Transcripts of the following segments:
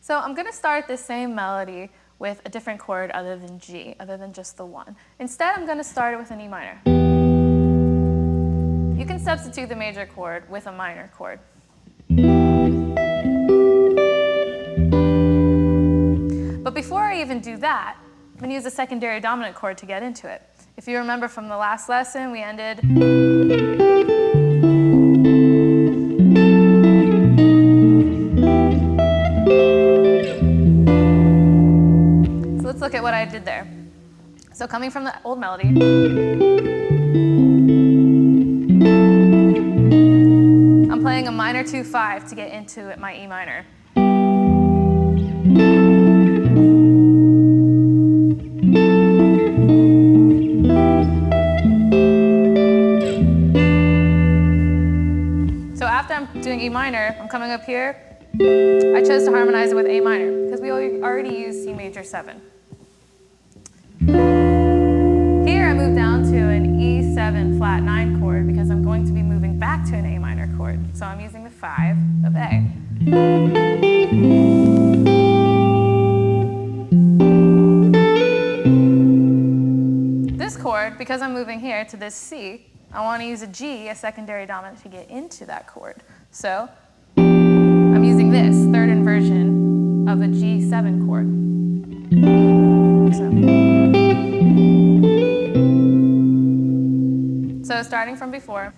So I'm going to start this same melody with a different chord other than G, other than just the one. Instead, I'm going to start it with an E minor. You can substitute the major chord with a minor chord. But before I even do that, I'm going to use a secondary dominant chord to get into it. If you remember from the last lesson, we ended so let's look at what I did there. So coming from the old melody, I'm playing a minor 2-5 to get into my E minor. So after I'm doing E minor, I'm coming up here. I chose to harmonize it with A minor because we already used C major 7. Here I move down to an E7 flat 9 chord because I'm going to be moving back to an A minor chord. So I'm using the 5 of A. This chord, because I'm moving here to this C, I want to use a G, a secondary dominant, to get into that chord. So I'm using this third inversion of a G7 chord. So starting from before.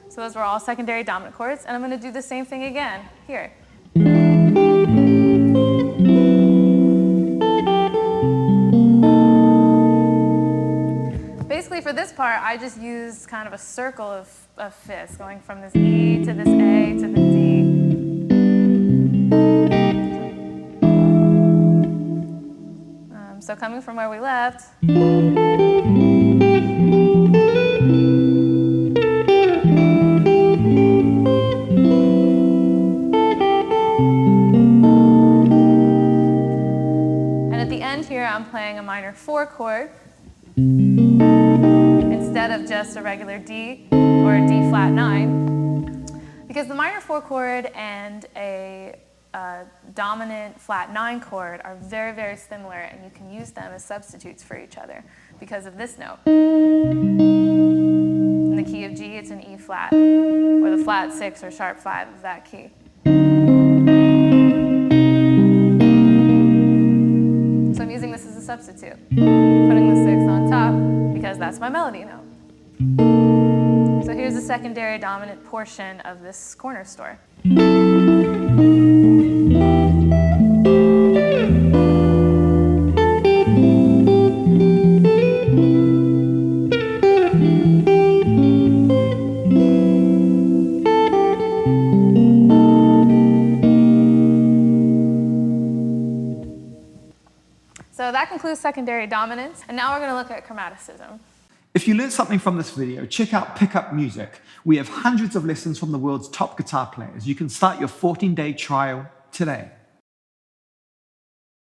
So those were all secondary dominant chords, and I'm going to do the same thing again here. Basically, for this part, I just used kind of a circle of fifths, going from this E to this A to the D. So coming from where we left, and at the end here, I'm playing a minor 4 chord instead of just a regular D or a D flat 9, because the minor 4 chord and a dominant flat 9 chord are very, very similar, and you can use them as substitutes for each other because of this note. In the key of G, it's an E flat, or the flat 6 or sharp 5 of that key. So I'm using this as a substitute, putting the 6 on top because that's my melody note. So here's the secondary dominant portion of this corner store. So that concludes secondary dominance, and now we're going to look at chromaticism. If you learned something from this video, check out Pickup Music. We have hundreds of lessons from the world's top guitar players. You can start your 14-day trial today.